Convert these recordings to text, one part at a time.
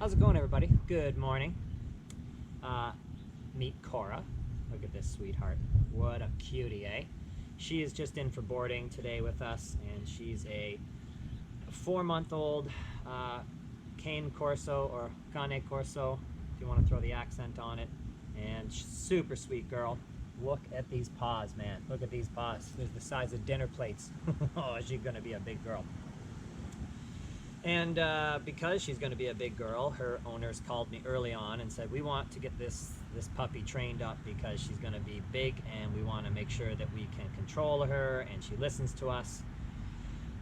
How's it going, everybody? Good morning. Meet Cora. Look at this sweetheart. What a cutie, eh? She is just in for boarding today with us, and she's a 4-month-old Cane Corso, or Cane Corso, if you want to throw the accent on it. And super sweet girl. Look at these paws, man. Look at these paws. They're the size of dinner plates. Oh, she's going to be a big girl. And because she's going to be a big girl, her owners called me early on and said, we want to get this puppy trained up because she's going to be big, and we want to make sure that we can control her and she listens to us.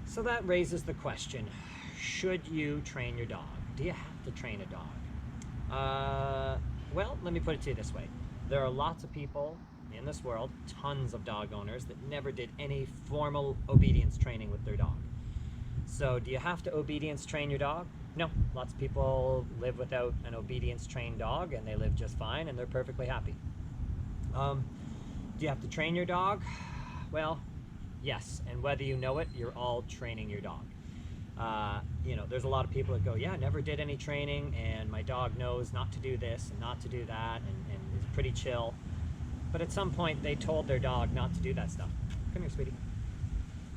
So that raises the question, should you train your dog? Do you have to train a dog? Well, let me put it to you this way. There are lots of people in this world, tons of dog owners, that never did any formal obedience training with their dog. So do you have to obedience train your dog? No. Lots of people live without an obedience trained dog and they live just fine and they're perfectly happy. Do you have to train your dog? Well, yes. And whether you know it, you're all training your dog. You know, there's a lot of people that go, yeah, I never did any training and my dog knows not to do this and not to do that and is pretty chill. But at some point they told their dog not to do that stuff. Come here, sweetie.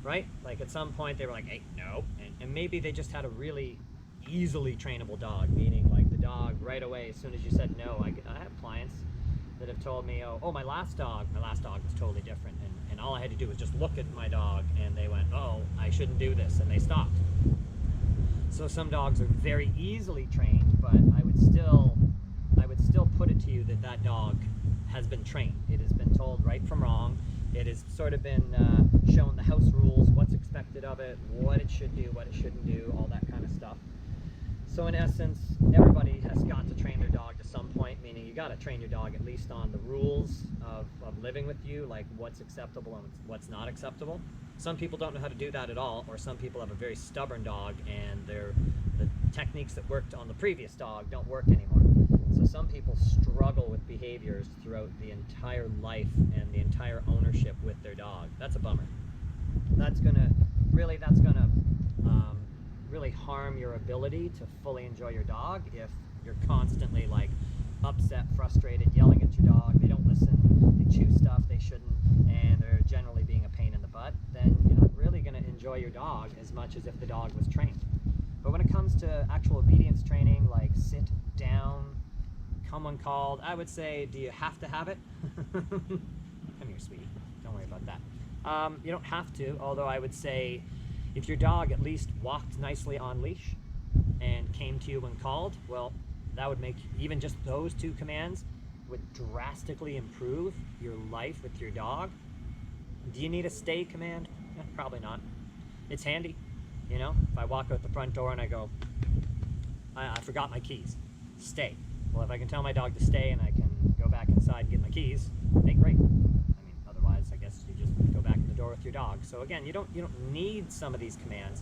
Right? Like at some point they were like, hey, no. And maybe they just had a really easily trainable dog, meaning like the dog right away, as soon as you said no. I have clients that have told me, oh, my last dog was totally different. And all I had to do was just look at my dog and they went, oh, I shouldn't do this. And they stopped. So some dogs are very easily trained, but I would still put it to you that that dog has been trained. It has been told right from wrong. It has sort of been shown the house rules, what's expected of it, what it should do, what it shouldn't do, all that kind of stuff. So in essence, everybody has got to train their dog to some point, meaning you got to train your dog at least on the rules of living with you, like what's acceptable and what's not acceptable. Some people don't know how to do that at all, or some people have a very stubborn dog and the techniques that worked on the previous dog don't work anymore. So some people struggle with behaviors throughout the entire life and the entire ownership with their dog. That's a bummer. That's gonna really harm your ability to fully enjoy your dog if you're constantly like upset, frustrated, yelling at your dog. They don't listen, they chew stuff they shouldn't, and they're generally being a pain in the butt. Then you're not really gonna enjoy your dog as much as if the dog was trained. But when it comes to actual obedience training, like sit down, come when called, I would say, do you have to have it? Come here, sweetie. Don't worry about that. You don't have to, although I would say if your dog at least walked nicely on leash and came to you when called, well, that would make even just those 2 commands would drastically improve your life with your dog. Do you need a stay command? Probably not. It's handy. You know, if I walk out the front door and I go, I forgot my keys, stay. Well, if I can tell my dog to stay and I can go back inside and get my keys, hey, great. I mean, otherwise, I guess you just go back in the door with your dog. So again, you don't need some of these commands,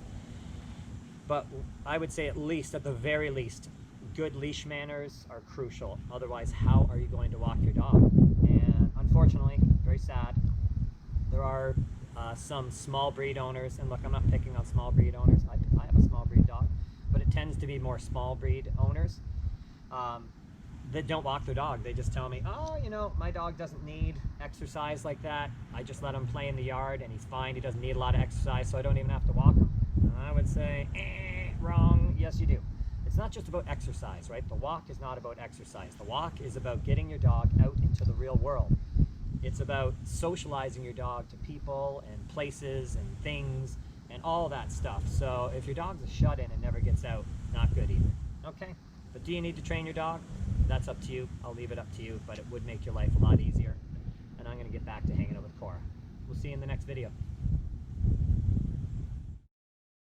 but I would say at the very least, good leash manners are crucial. Otherwise, how are you going to walk your dog? And unfortunately, very sad, there are some small breed owners, and look, I'm not picking on small breed owners. I have a small breed dog, but it tends to be more small breed owners that don't walk their dog. They just tell me, oh, you know, my dog doesn't need exercise like that. I just let him play in the yard and he's fine. He doesn't need a lot of exercise, so I don't even have to walk him. And I would say, wrong. Yes, you do. It's not just about exercise, right? The walk is not about exercise. The walk is about getting your dog out into the real world. It's about socializing your dog to people and places and things and all that stuff. So if your dog's a shut-in and never gets out, not good either. Okay? But do you need to train your dog? That's up to you. I'll leave it up to you, but it would make your life a lot easier. And I'm going to get back to hanging out with Cora. We'll see you in the next video.